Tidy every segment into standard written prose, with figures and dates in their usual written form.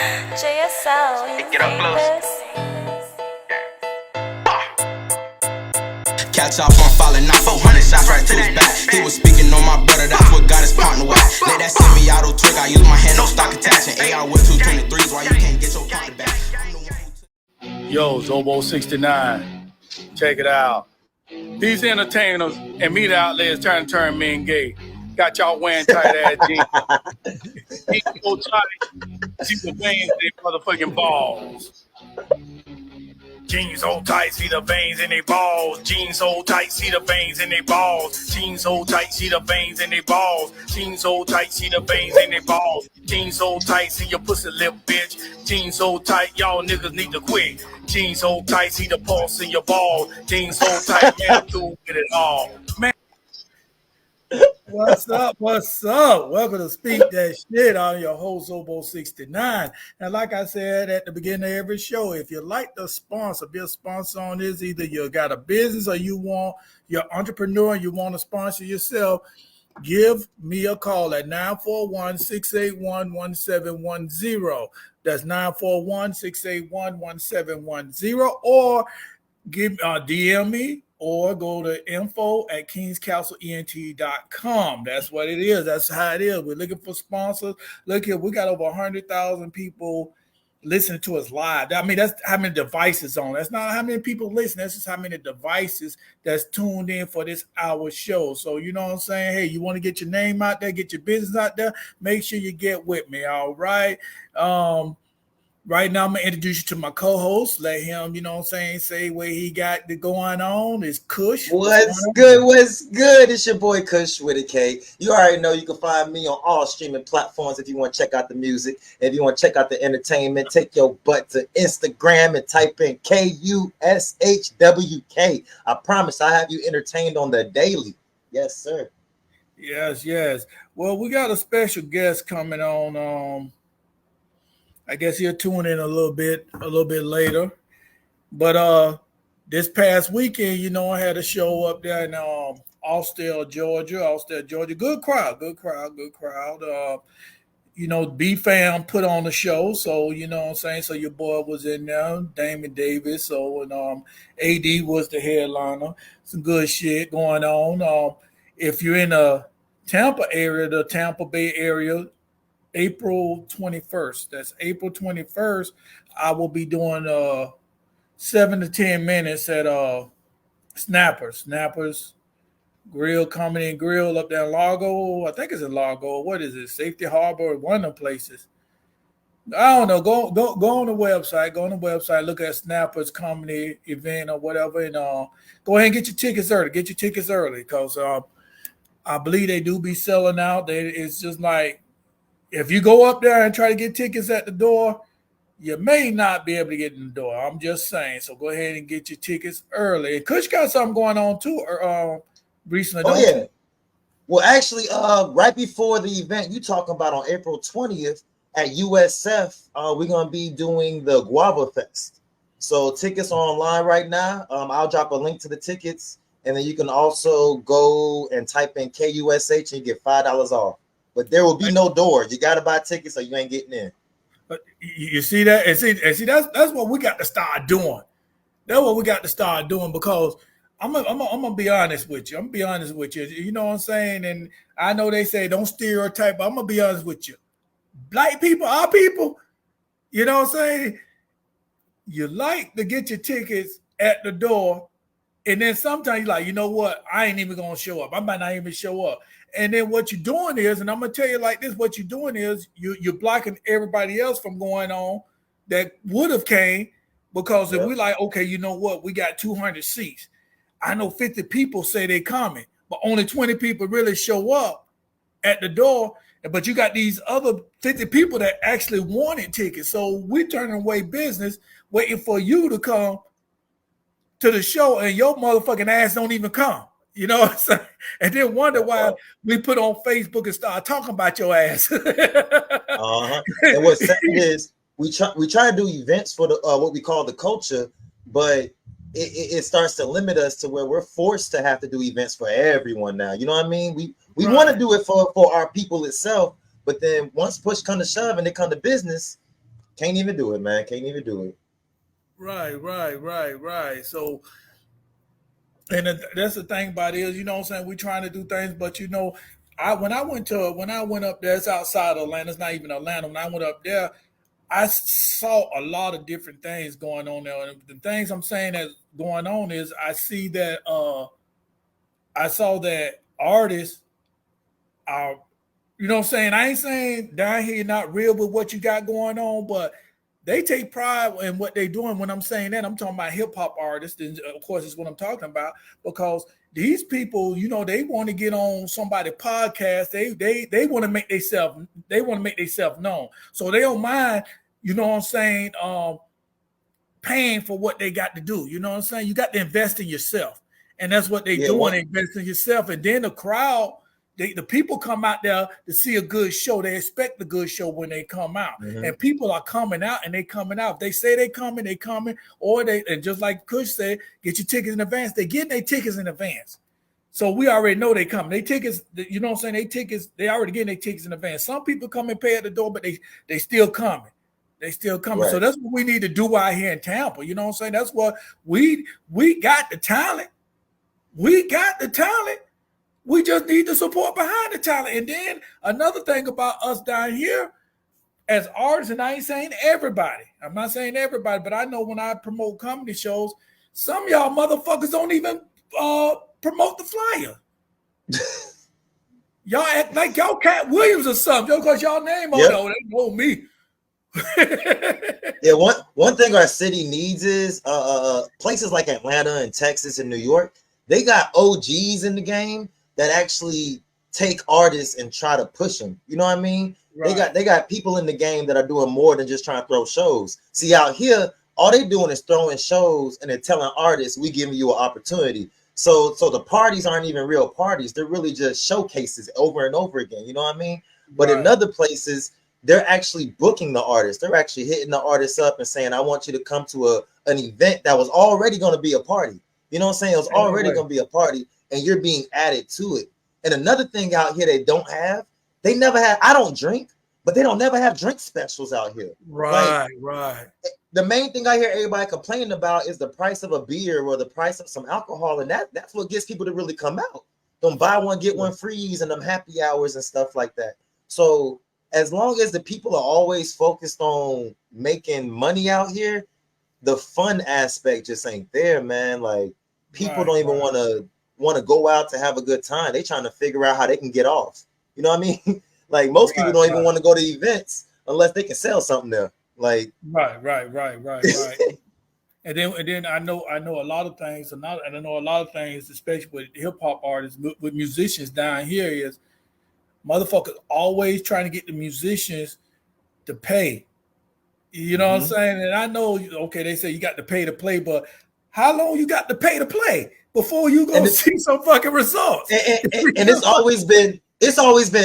JSL, you Get up made close. this? Catch up on falling out 400 shots right to his back. He was speaking on my brother, that's what got his partner whack. Let that semi-auto trick, I use my hand, no stock attaching. AR with 223s, why you can't get your partner back? Yo, Zobo 69. Check it out. These entertainers and media outlets trying to turn men gay. Got y'all wearing tight ass jeans. Jeans so tight, see the veins in their motherfucking balls. Jeans so tight, see the veins in their balls. Jeans so tight, see the veins in their balls. Jeans so tight, see the veins in their balls. Jeans so tight, see the veins in their balls. Jeans so tight, see your pussy lip, bitch. Jeans so tight, y'all niggas need to quit. Jeans so tight, see the pulse in your balls. Jeans so tight, man, I'm through with it all. Man. What's up? What's up? Welcome to Speak That Shit on your host, Zobo 69. And like I said at the beginning of every show, if you like to sponsor, be a sponsor on this, either you got a business or you're an entrepreneur and you want to sponsor yourself, give me a call at 941-681-1710. That's 941-681-1710, or DM me or go to info@kingscastleent.com. That's what it is. That's how it is. We're looking for sponsors. Look here, we got over 100,000 people listening to us live. I mean, that's how many devices on. That's not how many people listen. That's just how many devices that's tuned in for this hour show. So, you know what I'm saying? Hey, you want to get your name out there, get your business out there, make sure you get with me, all right? Right now, I'm going to introduce you to my co-host. Let him, you know what I'm saying, say what he got going on. It's Kush. What's good? What's good? It's your boy Kush with a K. You already know you can find me on all streaming platforms if you want to check out the music. If you want to check out the entertainment, take your butt to Instagram and type in KUSHWK. I promise I have you entertained on the daily. Yes, sir. Yes. Well, we got a special guest coming on. I guess he'll tune in a little bit later. But this past weekend, you know, I had a show up there in Austell, Georgia. Good crowd. You know, B-Fam put on the show, so you know what I'm saying. So your boy was in there, Damon Davis. So and AD was the headliner. Some good shit going on. If you're in the Tampa area, the Tampa Bay area, April 21st. That's April 21st. I will be doing 7 to 10 minutes at Snappers Grill, Comedy and Grill up there in Largo. I think it's in Largo. What is it? Safety Harbor, one of the places. I don't know. Go on the website. Go on the website. Look at Snappers Comedy Event or whatever, and go ahead and get your tickets early. Get your tickets early because I believe they do be selling out. It's just like, if you go up there and try to get tickets at the door, you may not be able to get in the door. I'm just saying. So go ahead and get your tickets early. Kush got something going on too recently. Oh, yeah. Well, actually, right before the event you talking about on April 20th at USF, we're going to be doing the Guava Fest. So tickets are online right now. I'll drop a link to the tickets, and then you can also go and type in KUSH and you get $5 off. But there will be no door. You got to buy tickets or you ain't getting in. You see that? And see that's what we got to start doing. That's what we got to start doing because I'm gonna be honest with you. You know what I'm saying? And I know they say don't stereotype, but I'm gonna be honest with you. Black people, our people, you know what I'm saying? You like to get your tickets at the door, and then sometimes you're like, you know what? I ain't even gonna show up. I might not even show up. And then what you're doing is, and I'm gonna tell you like this, what you're doing is you're blocking everybody else from going on that would have came because if we like, okay, you know what, we got 200 seats. I know 50 people say they coming, but only 20 people really show up at the door. But you got these other 50 people that actually wanted tickets. So we turning away business, waiting for you to come to the show, and your motherfucking ass don't even come. You know what I'm saying? And then wonder why we put on Facebook and start talking about your ass. And what's sad is we try to do events for the what we call the culture, but it starts to limit us to where we're forced to have to do events for everyone now. You know what I mean? We want to do it for our people itself, but then once push come to shove and they come to business, Can't even do it, man. Can't even do it. Right. So, and that's the thing about it is, you know what I'm saying? We're trying to do things, but you know, when I went up there, it's outside Atlanta. It's not even Atlanta. When I went up there, I saw a lot of different things going on there. And the things I'm saying that's going on is I saw that artists are, you know what I'm saying? I ain't saying down here not real with what you got going on, but they take pride in what they're doing. When I'm saying that, I'm talking about hip hop artists, and of course, is what I'm talking about, because these people, you know, they want to get on somebody's podcast. They want to make themselves known, so they don't mind. You know what I'm saying? Paying for what they got to do. You know what I'm saying? You got to invest in yourself, and that's what they doing. They invest in yourself, and then the crowd. The people come out there to see a good show. They expect a good show when they come out. Mm-hmm. And people are coming out, and they coming out. If they say they coming, or and just like Kush said, get your tickets in advance. They getting their tickets in advance. So we already know they coming. They tickets, you know what I'm saying? They already getting their tickets in advance. Some people come and pay at the door, but they still coming. They still coming. Right. So that's what we need to do out here in Tampa. You know what I'm saying? That's what we got the talent. We got the talent. We just need the support behind the talent. And then another thing about us down here as artists, and I ain't saying everybody. I'm not saying everybody, but I know when I promote comedy shows, some of y'all motherfuckers don't even promote the flyer. Y'all act like y'all Cat Williams or something. Because y'all name on there. They know me. Yeah, one thing our city needs is places like Atlanta and Texas and New York, they got OGs in the game that actually take artists and try to push them. You know what I mean? Right. They got people in the game that are doing more than just trying to throw shows. See, out here, all they doing is throwing shows and they're telling artists, we giving you an opportunity. So the parties aren't even real parties. They're really just showcases over and over again. You know what I mean? But in other places, they're actually booking the artists. They're actually hitting the artists up and saying, I want you to come to an event that was already going to be a party. You know what I'm saying? It was already going to be a party, and you're being added to it. And another thing out here they don't have, they never have, I don't drink, but they don't never have drink specials out here. Right. The main thing I hear everybody complaining about is the price of a beer or the price of some alcohol, and that's what gets people to really come out. Don't buy one, get one frees, and them happy hours and stuff like that. So as long as the people are always focused on making money out here, the fun aspect just ain't there, man. Like people don't even want to go out to have a good time. They trying to figure out how they can get off. You know what I mean? Like most people don't even want to go to events unless they can sell something there. Like right. And then I know a lot of things, and I know a lot of things, especially with hip hop artists, with musicians down here, is motherfuckers always trying to get the musicians to pay. You know what I'm saying? And I know, okay, they say you got to pay to play, but how long you got to pay to play before you go see some fucking results? And it's always been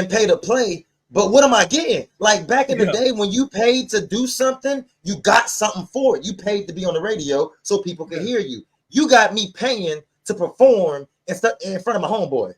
pay to play. But what am I getting? Like back in the day when you paid to do something, you got something for it. You paid to be on the radio so people could hear you. You got me paying to perform in front of my homeboy.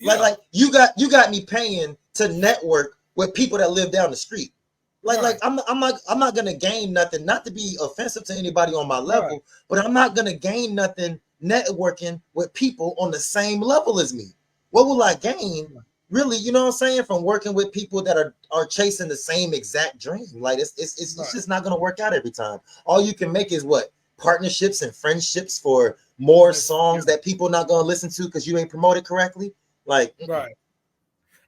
Like you got me paying to network with people that live down the street. Like I'm not gonna gain nothing, not to be offensive to anybody on my level, but I'm not gonna gain nothing networking with people on the same level as me. What will I gain? Really, you know what I'm saying? From working with people that are chasing the same exact dream. Like it's just not gonna work out every time. All you can make is what? Partnerships and friendships for more songs that people not gonna listen to because you ain't promoted correctly. Like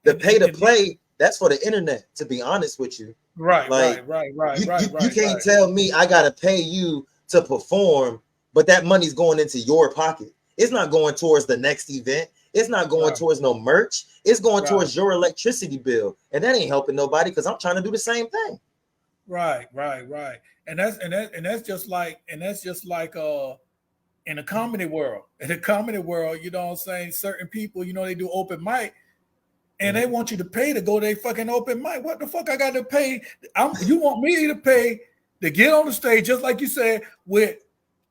the pay to play, that's for the internet, to be honest with you. Right. You can't tell me I gotta pay you to perform, but that money's going into your pocket. It's not going towards the next event. It's not going towards no merch. It's going towards your electricity bill, and that ain't helping nobody because I'm trying to do the same thing. Right. And that's just like in the comedy world. In the comedy world, you know what I'm saying? Certain people, you know, they do open mic, and they want you to pay to go to their fucking open mic. What the fuck I got to pay? You want me to pay to get on the stage, just like you said, with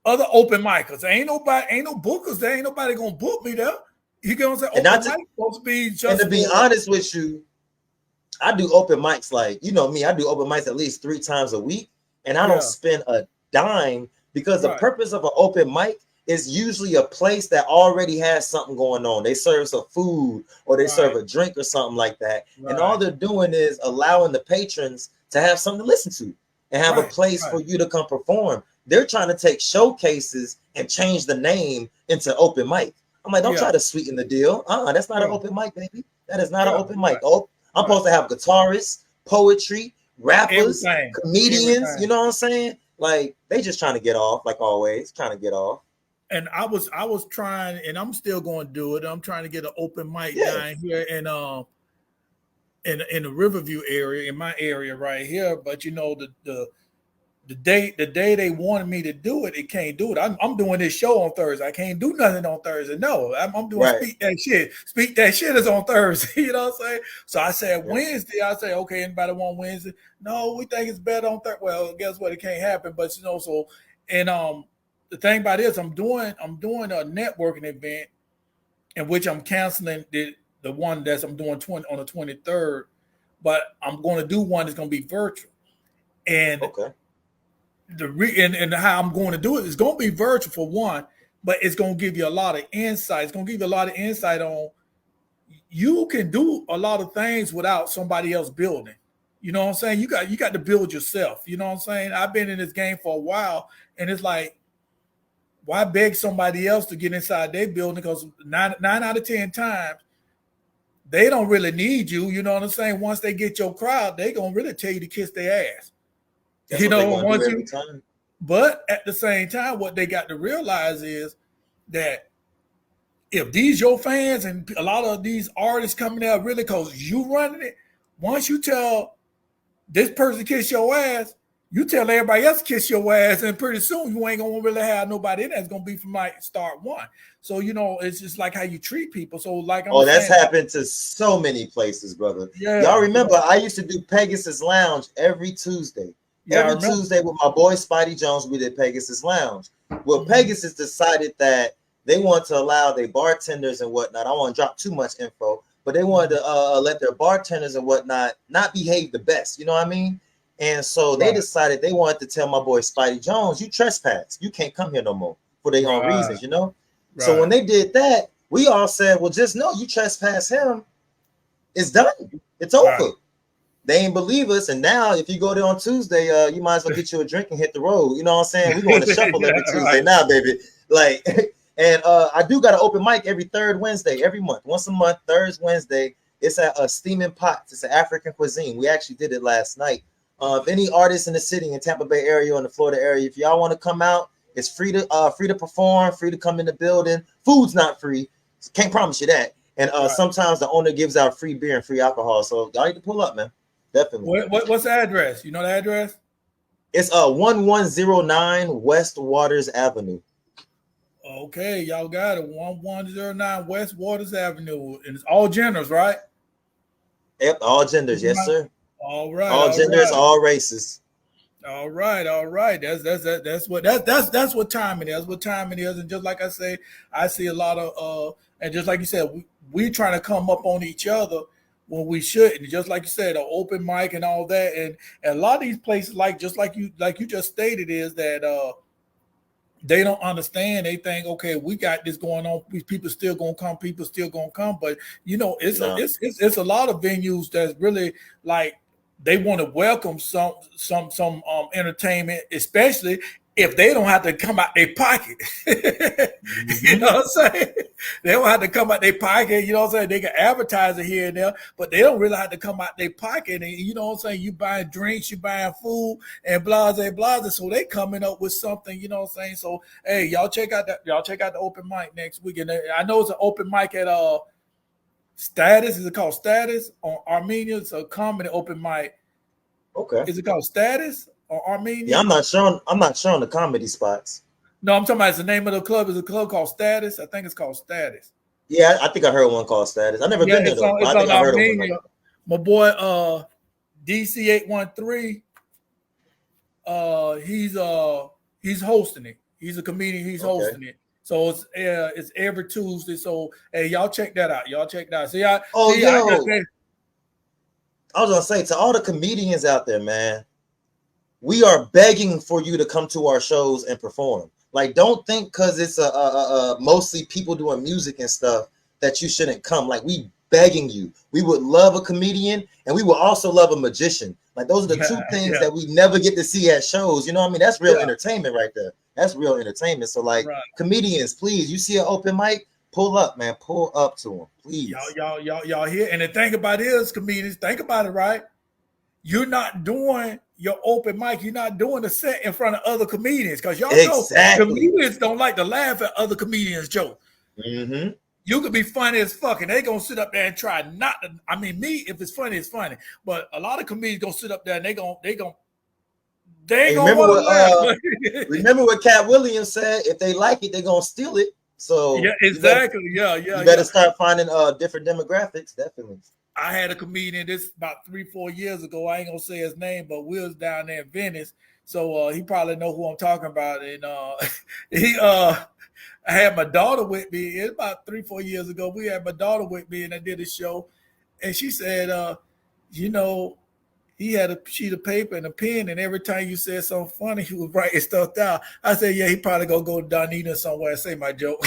other open micers. Ain't no bookers there. Ain't nobody gonna book me there. You get what I'm saying? Open mic supposed to be just. And to be honest with you, I do open mics like, you know me, I do open mics at least 3 times a week, and I don't spend a dime because the purpose of an open mic is usually a place that already has something going on. They serve some food or they serve a drink or something like that. And all they're doing is allowing the patrons to have something to listen to and have a place for you to come perform. They're trying to take showcases and change the name into open mic. I'm like, don't try to sweeten the deal. That's not an open mic, baby. That is not an open mic. Oh, I'm supposed to have guitarists, poetry, rappers, comedians. You know what I'm saying? Like, they just trying to get off, like always, trying to get off. And I was trying, and I'm still going to do it. I'm trying to get an open mic down here in the Riverview area, in my area right here. But you know, the day they wanted me to do it, it can't do it. I'm doing this show on Thursday. I can't do nothing on Thursday. No, I'm doing Speak That Shit. Speak That Shit is on Thursday. You know what I'm saying? So I said Wednesday. I say, okay, anybody want Wednesday? No, we think it's better on Thursday. Well, guess what? It can't happen. But you know, so and the thing about it is I'm doing a networking event in which I'm canceling the one that I'm doing on the 23rd, but I'm going to do one that's going to be virtual. And and how I'm going to do it is going to be virtual for one, but it's going to give you a lot of insight. It's going to give you a lot of insight on you can do a lot of things without somebody else building. You know what I'm saying? You got to build yourself. You know what I'm saying? I've been in this game for a while, and it's like, why beg somebody else to get inside their building? Because 9 out of 10 times, they don't really need you. You know what I'm saying? Once they get your crowd, they gonna really tell you to kiss their ass. That's but at the same time, what they got to realize is that if these your fans and a lot of these artists coming out really because you running it, once you tell this person kiss your ass, you tell everybody else kiss your ass, and pretty soon you ain't gonna really have nobody in that's gonna be from like start one. So you know, it's just like how you treat people. So like, that's happened to so many places, brother. Y'all remember I used to do Pegasus Lounge every Tuesday. Every Tuesday with my boy Spidey Jones, we did Pegasus Lounge. Well, Pegasus decided that they want to allow their bartenders and whatnot. I don't want to drop too much info, but they wanted to let their bartenders and whatnot not behave the best. You know what I mean? And so they decided they wanted to tell my boy Spidey Jones, you trespass. You can't come here no more for their own reasons, you know? So when they did that, we all said, well, just know you trespass him. It's done. It's over. They ain't believe us. And now if you go there on Tuesday, you might as well get you a drink and hit the road. You know what I'm saying? We're going to shuffle every Tuesday now, baby. Like, and I do got an open mic every third Wednesday, every month. Once a month, third Wednesday. It's at Steaming Pots. It's an African cuisine. We actually did it last night. If any artists in the city, in Tampa Bay area or in the Florida area, if y'all want to come out, it's free to perform, free to come in the building. Food's not free. Can't promise you that. And sometimes the owner gives out free beer and free alcohol. So y'all need to pull up, man. Definitely. What's the address? You know the address? It's 1109 West Waters Avenue. Okay, y'all got it. 1109 West Waters Avenue. And it's all genders, right? Yep, all genders, yes, sir. All right. All genders, all races. All right. That's what time it is. That's what time it is. And just like I say, I see a lot of and just like you said, we trying to come up on each other when we shouldn't. Just like you said, an open mic and all that. And a lot of these places, like you just stated, is that they don't understand. They think, okay, we got this going on. People still gonna come. But you know, it's a lot of venues that's really like they want to welcome some entertainment, especially if they don't have to come out their pocket. You know what I'm saying? They don't have to come out their pocket. You know what I'm saying? They can advertise it here and there, but they don't really have to come out their pocket. And you know what I'm saying? You buying drinks, you buying food, and blah. So they coming up with something. You know what I'm saying? So hey, y'all check out the open mic next week. And I know it's an open mic at Status. Is it called Status on Armenia? It's a comedy open mic. Okay. Is it called Status or Armenia? Yeah, I'm not sure on the comedy spots. No, I'm talking about the name of the club. Is a club called Status? I think it's called Status. Yeah, I think I heard one called Status. I've never been there though. I think I heard of one. My boy DC813. He's hosting it. He's a comedian. He's hosting it. So it's every Tuesday. So hey, y'all check that out. See, I was gonna say to all the comedians out there, man, we are begging for you to come to our shows and perform. Like, don't think because it's mostly people doing music and stuff that you shouldn't come. Like, we begging you. We would love a comedian, and we would also love a magician. Like, those are the two things that we never get to see at shows. You know what I mean? That's real entertainment right there. That's real entertainment. So, like, comedians, please, you see an open mic, pull up, man. Pull up to them, please. Y'all here. And the thing about it is, comedians, think about it, right? You're not doing your open mic. You're not doing the set in front of other comedians because y'all know comedians don't like to laugh at other comedians' jokes. Mm-hmm. You could be funny as fuck, and they gonna sit up there and try not to. I mean, me, if it's funny, it's funny. But a lot of comedians gonna sit up there and they gonna remember what Cat Williams said? If they like it, they're gonna steal it. So yeah, exactly. You better start finding different demographics. Definitely. I had a comedian this about 3-4 years ago. I ain't gonna say his name, but we was down there in Venice, so he probably know who I'm talking about. And I had my daughter with me. It's about 3-4 years ago. We had my daughter with me, and I did a show, and she said, he had a sheet of paper and a pen, and every time you said something funny, he was writing stuff down. I said, yeah, he probably gonna go to Donita somewhere and say my joke.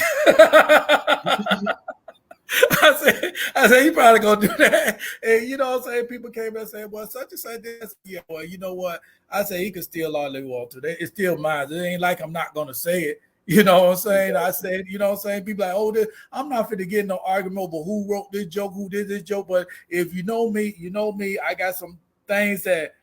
I said, he probably gonna do that. And you know what I'm saying? People came and said, well, such and such this. Yeah, well, you know what? I say he can steal all they want to. It's still mine. It ain't like I'm not gonna say it. You know what I'm saying? I said, you know what I'm saying? People like, oh, I'm not fit to get no argument over who wrote this joke, who did this joke. But if you know me, you know me. I got some things that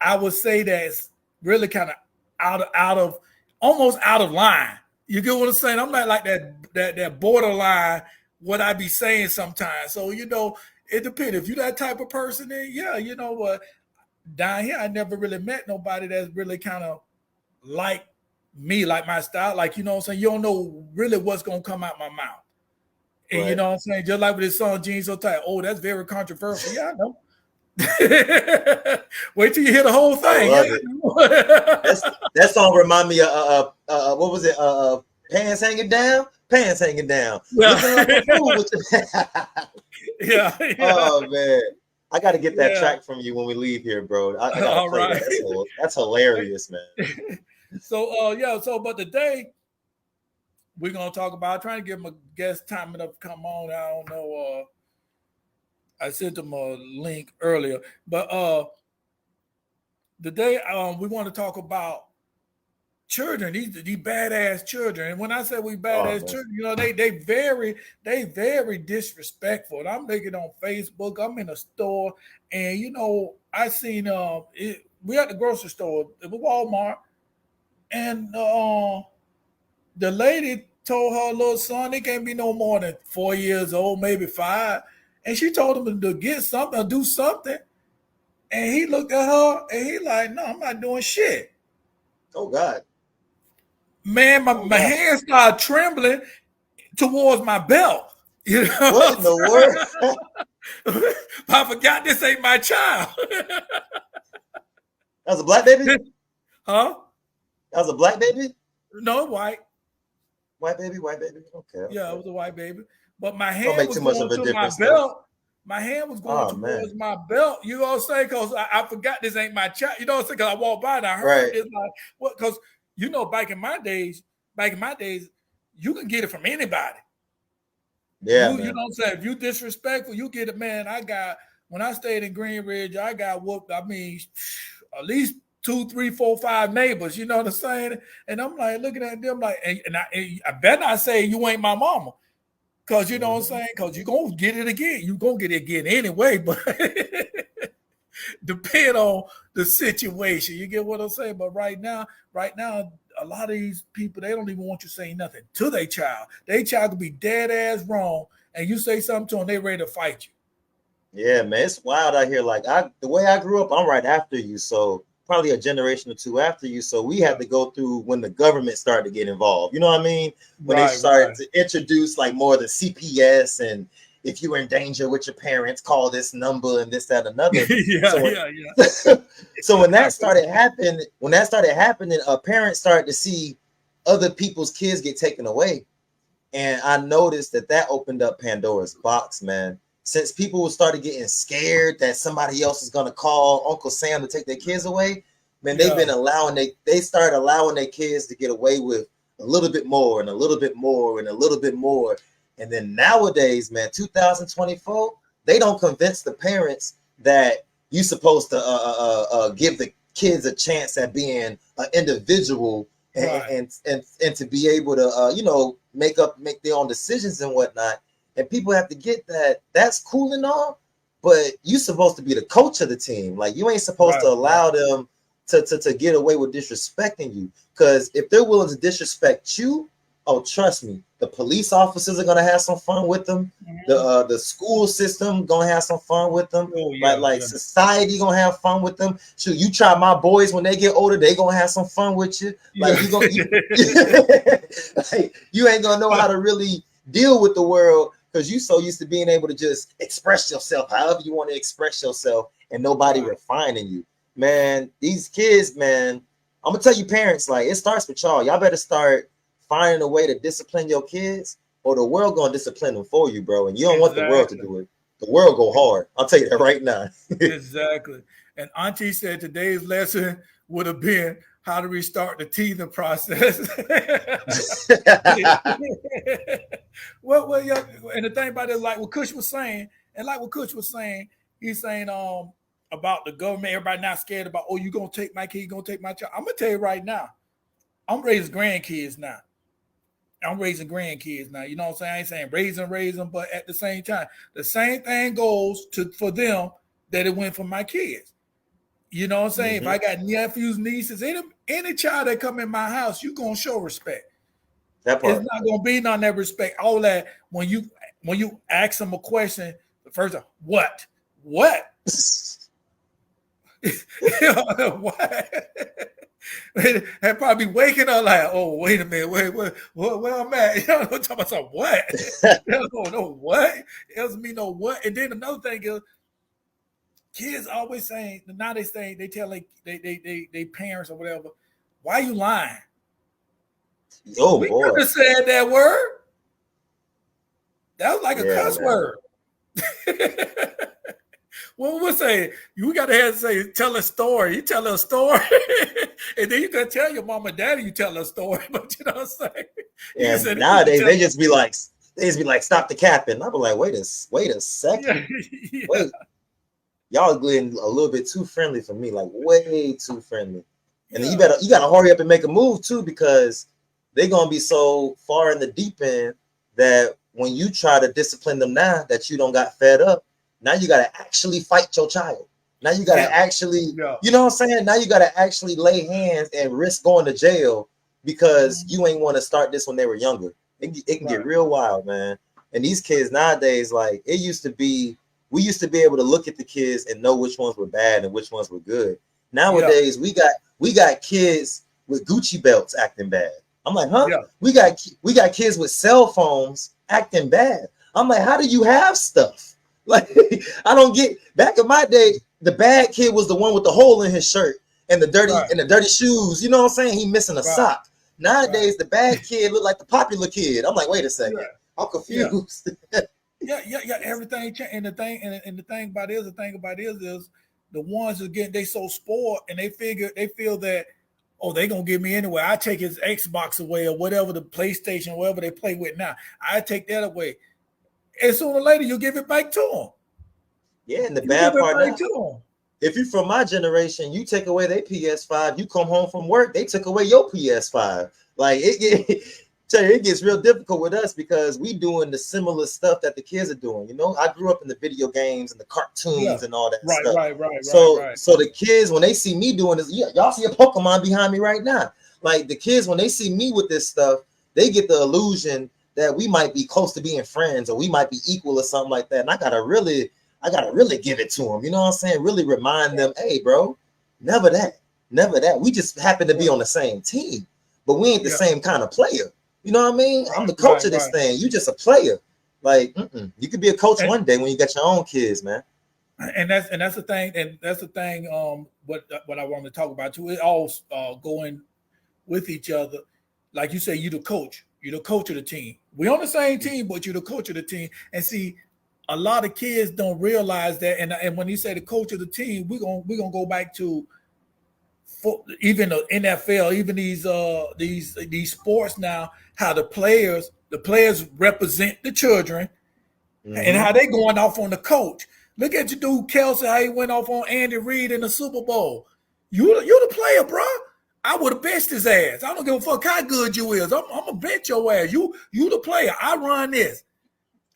I would say that's really kind of almost out of line. You get what I'm saying? I'm not like that borderline what I be saying sometimes. So, you know, it depends. If you that type of person, then yeah, you know what? Down here, I never really met nobody that's really kind of like me, like my style. Like, you know what I'm saying? You don't know really what's going to come out my mouth. And you know what I'm saying? Just like with this song, Jeans So Tight. Oh, that's very controversial. Yeah, I know. Wait till you hear the whole thing. That song remind me of what was it? Pants hanging down. Yeah. Yeah. Oh man, I got to get that track from you when we leave here, bro. I gotta play that. That's hilarious, man. So but today we're gonna talk about trying to give my guest time enough to come on. I don't know. I sent them a link earlier, but today we want to talk about children, these badass children. And when I say we badass children, you know, they very disrespectful. And I'm looking on Facebook, I'm in a store, and you know, I seen we at the grocery store, it was Walmart, and the lady told her little son, he can't be no more than 4 years old, maybe 5. And she told him to get something or do something. And he looked at her and he like, no, I'm not doing shit. Oh God. Man, my hands started trembling towards my belt. You know what in the world? I forgot this ain't my child. That was a black baby? Huh? That was a black baby? No, white. White baby? Okay. Yeah, it was a white baby. But my hand was going to my belt. My hand was going towards my belt. You know what I'm saying? Because I forgot this ain't my child. You know what I'm saying? Because I walked by and I heard it like, what? Because you know, back in my days, you can get it from anybody. Yeah. You know what I'm saying? If you disrespectful, you get it, man. When I stayed in Green Ridge, I got whooped. I mean, at least 2, 3, 4, 5 neighbors, you know what I'm saying? And I'm like looking at them like, and I better not say you ain't my mama. Because you know what I'm saying? Because you're going to get it again. You're going to get it again anyway, but depend on the situation. You get what I'm saying? But right now, a lot of these people, they don't even want you saying nothing to their child. Their child could be dead ass wrong, and you say something to them, they ready to fight you. Yeah, man, it's wild out here. Like the way I grew up, I'm right after you, so probably a generation or two after you. So we had to go through when the government started to get involved. You know what I mean? When they started to introduce like more than CPS, and if you were in danger with your parents, call this number and this, that, another. So when that started happening, parents started to see other people's kids get taken away. And I noticed that opened up Pandora's box, man. since people started getting scared that somebody else is gonna call Uncle Sam to take their kids away, man, they've been allowing they started allowing their kids to get away with a little bit more and a little bit more and a little bit more. And then nowadays, man, 2024, they don't convince the parents that you're supposed to give the kids a chance at being an individual and to be able to make their own decisions and whatnot. And people have to get that that's cool and all, but you're supposed to be the coach of the team. Like, you ain't supposed to allow them to get away with disrespecting you. Because if they're willing to disrespect you, oh, trust me, the police officers are gonna have some fun with them. The school system gonna have some fun with them. Society gonna have fun with them. Shoot, you try my boys when they get older, they gonna have some fun with you. Like, you ain't gonna know how to really deal with the world because you so used to being able to just express yourself however you want to express yourself and nobody refining you. Man, these kids, man, I'm gonna tell you, parents, like, it starts with y'all. Y'all better start finding a way to discipline your kids, or the world gonna discipline them for you, bro. And you don't want the world to do it. The world go hard. I'll tell you that right now. Exactly. And Auntie said today's lesson would have been how to restart the teething process. well, yeah. And the thing about it, like what Kush was saying, he's saying about the government, everybody not scared about, oh, you gonna take my kid, you gonna take my child. I'm gonna tell you right now, I'm raising grandkids now. You know what I'm saying? I ain't saying raise them, but at the same time, the same thing goes for them that it went for my kids. You know what I'm saying? If I got nephews, nieces, any child that come in my house, you gonna show respect. That part. It's not gonna be none of that respect. All that when you ask them a question, the first time, what? What? And probably waking up like, oh, wait a minute, where I'm at? You know, talking about some what? No, what? It doesn't mean no what. And then another thing is, kids always saying, now they tell they parents or whatever, why you lying? Oh, we boy. could have said that word. That was like a cuss word. Well, we'll say you got to tell a story. You tell a story, and then you can tell your mom and daddy you tell a story. But you know what I'm saying? Yeah. Nowadays they just be like, stop the capping. I be like, wait a second, wait. Y'all getting a little bit too friendly for me, like way too friendly. And then you gotta hurry up and make a move too, because they're gonna be so far in the deep end that when you try to discipline them now that you don't got fed up, now you gotta actually fight your child. Now you gotta actually, you know what I'm saying? Now you gotta actually lay hands and risk going to jail because you ain't want to start this when they were younger. It can get real wild, man. And these kids nowadays, like, we used to be able to look at the kids and know which ones were bad and which ones were good. Nowadays, we got kids with Gucci belts acting bad. I'm like, huh? Yeah. We got kids with cell phones acting bad. I'm like, how do you have stuff? Like, I don't get. Back in my day, the bad kid was the one with the hole in his shirt and the dirty shoes. You know what I'm saying? He missing a sock. Nowadays, the bad kid look like the popular kid. I'm like, wait a second, I'm confused. Yeah. Everything changed. And the thing about it is the ones who they so spoiled and they feel that, oh, they gonna give me anyway. I take his Xbox away or whatever, the PlayStation, whatever they play with now. I take that away. And sooner or later, you'll give it back to them. Yeah, and the bad part now, if you're from my generation, you take away their PS5, you come home from work, they took away your PS5. Like, it gets real difficult with us because we doing the similar stuff that the kids are doing. You know, I grew up in the video games and the cartoons and all that stuff. Right. So the kids, when they see me doing this, y'all see a Pokemon behind me right now. Like, the kids, when they see me with this stuff, they get the illusion that we might be close to being friends or we might be equal or something like that. And I gotta really give it to them. You know what I'm saying? Really remind them, hey, bro, never that. We just happen to be on the same team, but we ain't the same kind of player. You know what I mean? I'm the coach of this thing. You just a player. Like, you could be a coach one day when you got your own kids, man. And that's the thing. And that's the thing. What I want to talk about too. It all going with each other. Like you say, you the coach. You're the coach of the team. We're on the same team, but you're the coach of the team. And see, a lot of kids don't realize that. And when you say the coach of the team, we're gonna go back to even the NFL, even these sports now, how the players represent the children, and how they going off on the coach. Look at your dude Kelsey, how he went off on Andy Reid in the Super Bowl. You the player, bro. I would have benched his ass. I don't give a fuck how good you is. I'm gonna bench your ass. You the player. I run this.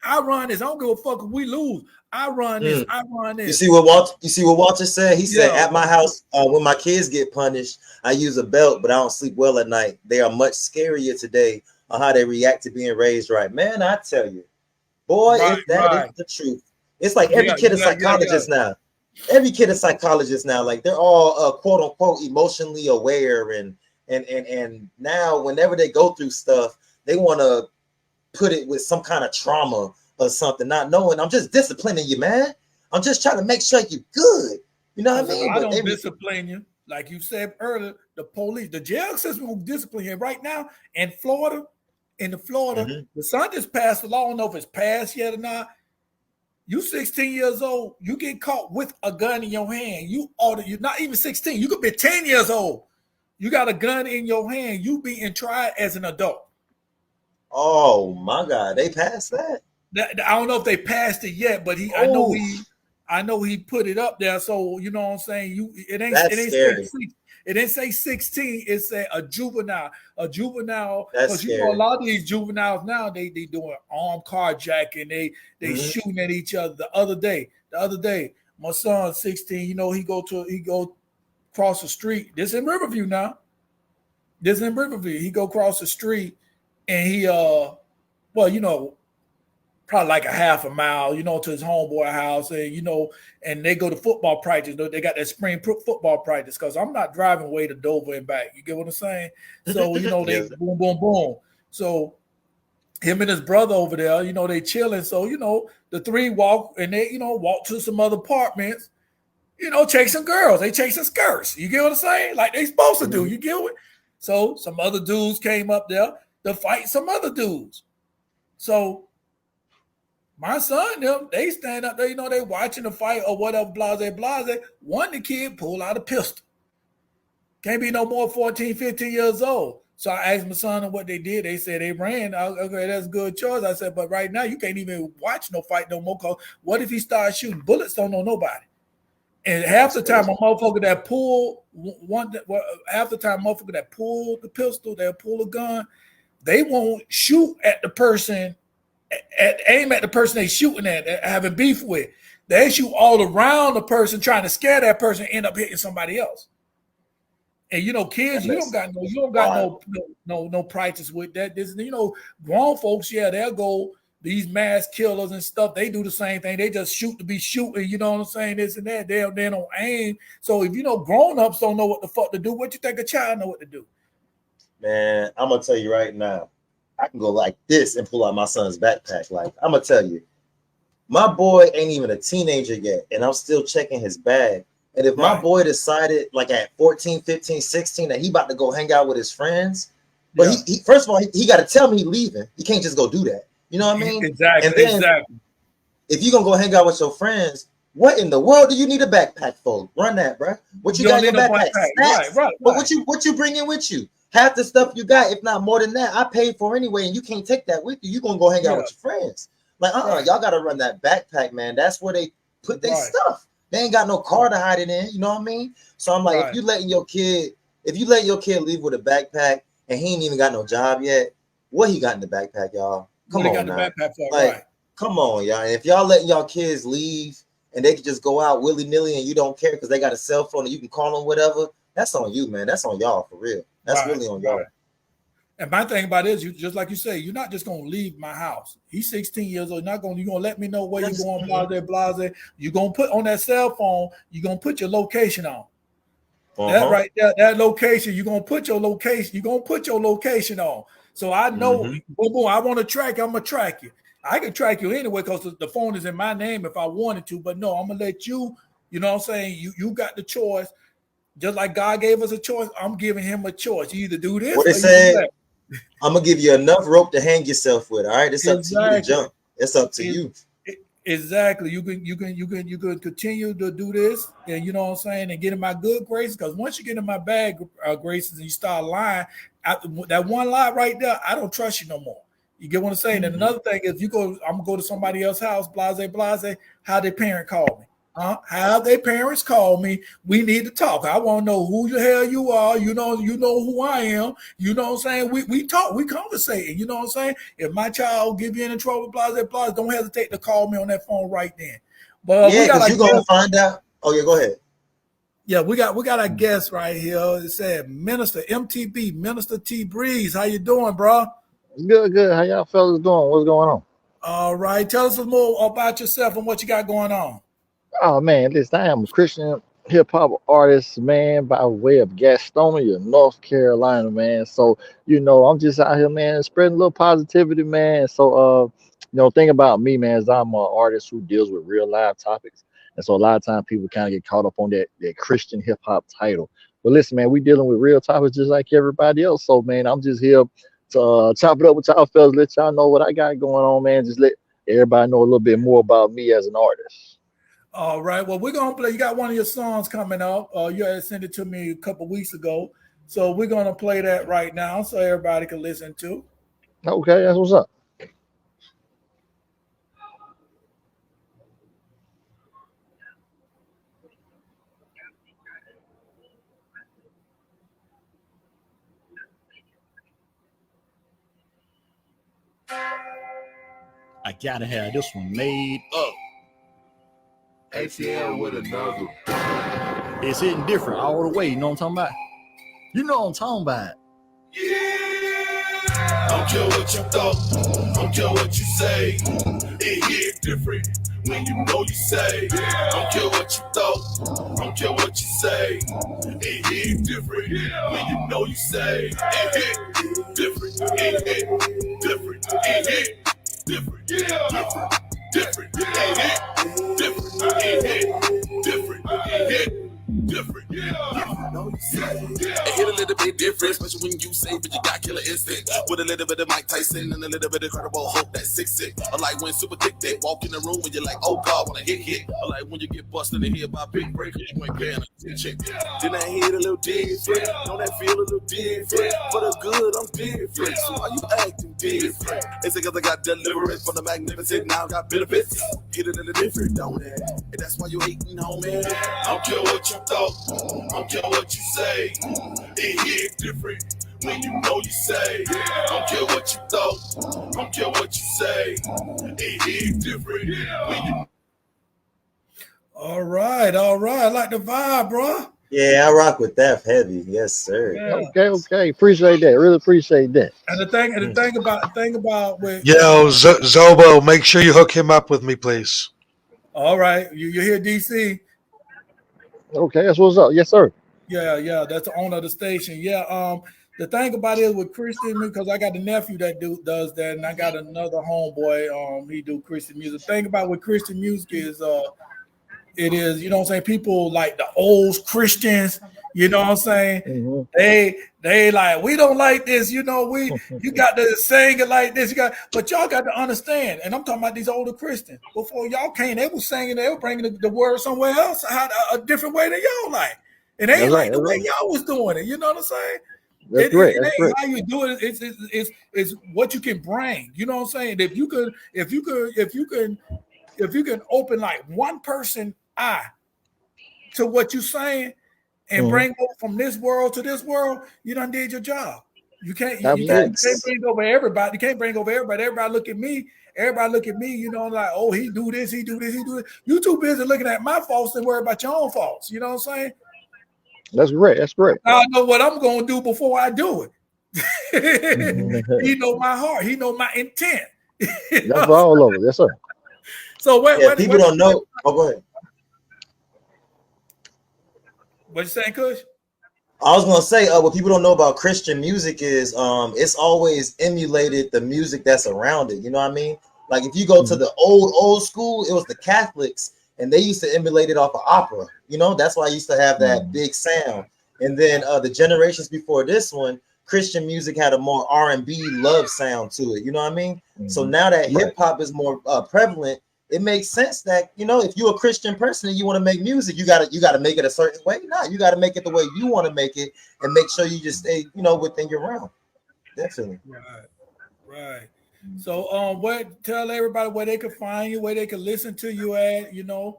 I don't give a fuck if we lose. I run this. I run this. You see what Walter said? He said, at my house, when my kids get punished, I use a belt, but I don't sleep well at night. They are much scarier today on how they react to being raised right. Man, I tell you, boy, if that is the truth. It's like every kid is psychologist now. Every kid is psychologist now. Like they're all quote unquote emotionally aware, and now whenever they go through stuff, they want to put it with some kind of trauma or something, not knowing I'm just disciplining you, man. I'm just trying to make sure you're good. You know what I mean? I don't discipline you. Like you said earlier, the police, the jail system will discipline you right now in Florida. The son just passed a law. I don't know if it's passed yet or not. You 16 years old, you get caught with a gun in your hand. You're not even 16. You could be 10 years old. You got a gun in your hand. You being tried as an adult. Oh my God, they passed that? I don't know if they passed it yet, but I know he put it up there. So you know what I'm saying. It didn't say 16. It said a juvenile. Because you know a lot of these juveniles now they doing armed carjacking. They shooting at each other. The other day, my son's 16. You know he go cross the street. This in Riverview now. He go cross the street and he probably like a half a mile, to his homeboy house, and they go to football practice. They got that spring football practice because I'm not driving way to Dover and back. You get what I'm saying? So, they boom, boom, boom. So him and his brother over there, they chilling. So, the three walk and they, walk to some other apartments, chasing girls. They chasing skirts. You get what I'm saying? Like they supposed to do. You get it? So some other dudes came up there to fight some other dudes. So my son, they stand up there, they watching the fight or whatever, blase. One, the kid pull out a pistol. Can't be no more 14, 15 years old. So I asked my son what they did. They said they ran. Okay, that's a good choice. I said, but right now you can't even watch no fight no more. Cause what if he starts shooting? Bullets don't know nobody. And half the time, a motherfucker that pull the pistol, they'll pull a gun, they won't shoot at the person. Aim at the person they shooting at, having beef with. They shoot all around the person, trying to scare that person, end up hitting somebody else. And kids, you don't got no practice with that. Grown folks, they'll go these mass killers and stuff. They do the same thing. They just shoot to be shooting. You know what I'm saying? This and that. They don't aim. So if grown-ups don't know what the fuck to do, what you think a child know what to do? Man, I'm gonna tell you right now. I can go like this and pull out my son's backpack. Like, I'm going to tell you, my boy ain't even a teenager yet, and I'm still checking his bag. And if my boy decided, like at 14, 15, 16, that he about to go hang out with his friends, but he first of all, he got to tell me he's leaving. He can't just go do that. You know what I mean? Exactly. And then, if you're going to go hang out with your friends, what in the world do you need a backpack for? Run that, bro. What you got in your backpack? Right. But what you bringing with you? Half the stuff you got, if not more than that, I paid for anyway, and you can't take that with you. You're gonna go hang out with your friends. Like, y'all gotta run that backpack, man. That's where they put their stuff. They ain't got no car to hide it in, you know what I mean? So I'm like, if you letting your kid leave with a backpack and he ain't even got no job yet, what he got in the backpack, y'all? Come on now. Come on, y'all. And if y'all letting y'all kids leave and they can just go out willy-nilly and you don't care because they got a cell phone and you can call them whatever, that's on you, man. That's on y'all for real. That's really on y'all. And my thing about it is, you just like you say, you're not just gonna leave my house. He's 16 years old. You're gonna let me know where you're going, blase. You're gonna put on that cell phone. You're gonna put your location on. That right there, that location. You're gonna put your location. You're gonna put your location on. So I know, boom, I want to track you. I'm gonna track you. I can track you anyway because the phone is in my name if I wanted to. But no, I'm gonna let you. You know what I'm saying? You got the choice. Just like God gave us a choice, I'm giving him a choice. You either do this what or they said, I'm going to give you enough rope to hang yourself with, all right? It's up to you to jump. It's up to you. Exactly. You can continue to do this, and you know what I'm saying, and get in my good graces. Because once you get in my bad graces and you start lying, that one lie right there, I don't trust you no more. You get what I'm saying? And another thing is, I'm gonna go to somebody else's house, blase. How their parent call me? How their parents call me? We need to talk. I want to know who the hell you are. You know who I am. You know what I'm saying? We talk, we conversate. You know what I'm saying? If my child give you in trouble, blase, don't hesitate to call me on that phone right then. But yeah, because you're gonna find out. Oh yeah, go ahead. Yeah, we got a guest right here. It said Minister MTB, Minister T Breeze. How you doing, bro? Good. How y'all fellas doing? What's going on? All right. Tell us more about yourself and what you got going on. Oh man, listen, I am a Christian hip hop artist, man, by way of Gastonia, North Carolina, man. So, I'm just out here, man, spreading a little positivity, man. So thing about me, man, is I'm an artist who deals with real life topics. And so a lot of times people kind of get caught up on that Christian hip hop title. But listen, man, we dealing with real topics just like everybody else. So man, I'm just here to chop it up with y'all fellas, let y'all know what I got going on, man. Just let everybody know a little bit more about me as an artist. All right. Well, we're gonna play. You got one of your songs coming up. You had sent it to me a couple weeks ago, so we're gonna play that right now, so everybody can listen to. Okay, that's what's up. I gotta have this one made up. ATL with another. It's hitting different all the way. You know what I'm talking about? You know what I'm talking about. Yeah. Don't care what you thought. Don't care what you say. It hit different when you know you say. Don't care what you thought. Don't care what you say. It hit different when you know you say. It hit different. It hit different. It hit different. Different. It hit different. It hit different. It hit different. It hit a little bit different, especially when you say, but you got killer instinct. With a little bit of Mike Tyson and a little bit of Incredible Hulk, that's sick. I like when super thick they walk in the room and you're like, oh God, when I hit. I like when you get busted in the head by big breakers, you ain't paying attention. Then I hit a little different, don't that feel a little different? For the good, I'm different, so why you acting different? It's because I got deliverance from the magnificent, now I got benefits. Hit a little different, don't it? And that's why you hating on me. I don't care what you thought, I don't care what you say. It hit different when you know you say. I don't care what you thought, I don't care what you say. It hit different when you. All right. I like the vibe, bro. Yeah, I rock with that heavy. Yes, sir. Yeah. Okay. Appreciate that. Really appreciate that. And the thing about with Zobo, make sure you hook him up with me, please. all right, you hear DC? Okay, that's what's up. Yes, sir. Yeah, that's the owner of the station. Yeah, the thing about it is with Christian, because I got the nephew that does that, and I got another homeboy, he do Christian music. The thing about with Christian music is it is, you know what I'm saying, people like the old Christians, you know what I'm saying? Mm-hmm. They like, we don't like this, you got to sing it like this, but y'all got to understand, and I'm talking about these older Christians. Before y'all came, they were singing, they were bringing the word somewhere else, a different way than y'all like. And they ain't like the way y'all was doing it, you know what I'm saying? That's great. How you do it, it's what you can bring, you know what I'm saying? If you can open like one person eye to what you're saying and bring over from this world to this world, you done did your job. You can't bring over everybody. You can't bring over everybody. Everybody look at me, like, oh, he do this. You too busy looking at my faults than worry about your own faults. You know what I'm saying? That's great. I know what I'm going to do before I do it. He know my heart. He know my intent. That's all over. Yes, sir. So people don't know. Oh, go ahead. What you saying, Kush? I was gonna say, what people don't know about Christian music is, it's always emulated the music that's around it. You know what I mean? Like if you go to the old school, it was the Catholics, and they used to emulate it off of opera. You know, that's why I used to have that big sound. And then the generations before this one, Christian music had a more R&B love sound to it. You know what I mean? So now that hip hop is more prevalent, it makes sense that, you know, if you're a Christian person and you want to make music, you gotta make it a certain way. No, you gotta make it the way you want to make it, and make sure you just stay, you know, within your realm. Definitely. Right. So what tell everybody where they can find you, where they can listen to you at, you know.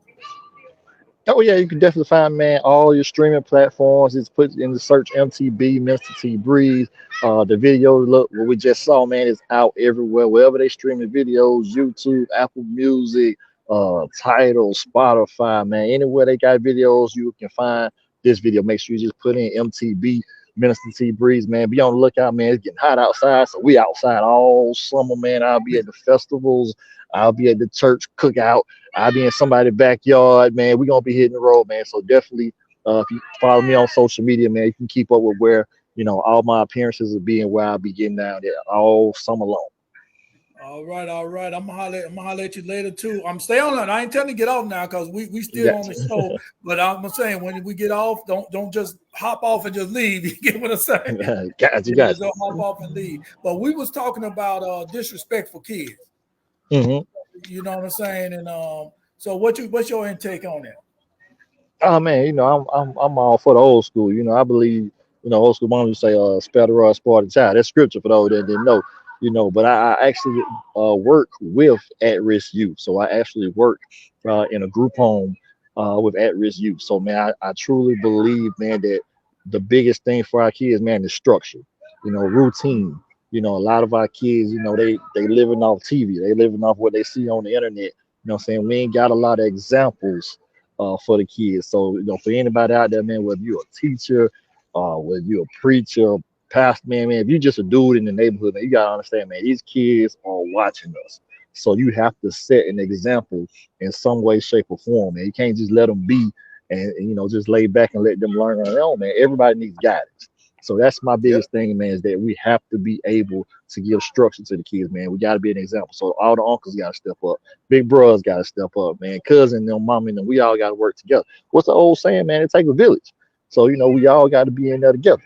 Oh yeah, you can definitely find, man, all your streaming platforms. It's put in the search MTB, Mr. T Breeze. The video look what we just saw, man, is out everywhere. Wherever they streaming videos, YouTube, Apple Music, Tidal, Spotify, man. Anywhere they got videos, you can find this video. Make sure you just put in MTB, Minister T Breeze, man. Be on the lookout, man. It's getting hot outside, so we outside all summer, man. I'll be at the festivals. I'll be at the church cookout. I'll be in somebody's backyard, man. We're gonna be hitting the road, man. So definitely, if you follow me on social media, man, you can keep up with where, you know, all my appearances will be and where I'll be getting down there all summer long. All right. I'm gonna holler at you later too. I'm stay on that. I ain't telling you to get off now because we still on the show. But I'm saying when we get off, don't just hop off and just leave. You get what I'm saying? Got you. Don't hop off and leave. But we was talking about disrespectful kids. Mm-hmm. You know what I'm saying? And so what's your intake on that? Oh man, you know, I'm all for the old school. You know, I believe, you know, old school mom used to say, spare the rod, spoil the child. That's scripture for those that didn't know. You know, but I actually work with at-risk youth. So I actually work in a group home with at-risk youth. So man, I truly believe, man, that the biggest thing for our kids, man, is structure. You know, routine. You know, a lot of our kids, you know, they living off TV. They living off what they see on the internet. You know what I'm saying? We ain't got a lot of examples for the kids. So, you know, for anybody out there, man, whether you're a teacher, whether you're a preacher, pastor, man, if you're just a dude in the neighborhood, man, you gotta understand, man, these kids are watching us. So you have to set an example in some way, shape, or form, man. You can't just let them be and you know, just lay back and let them learn on their own, man. Everybody needs guidance. So that's my biggest thing, man, is that we have to be able to give structure to the kids, man. We got to be an example. So all the uncles got to step up. Big brothers got to step up, man. Cousin, them, mom, and them, we all got to work together. What's the old saying, man? It takes a village. So, you know, we all got to be in there together.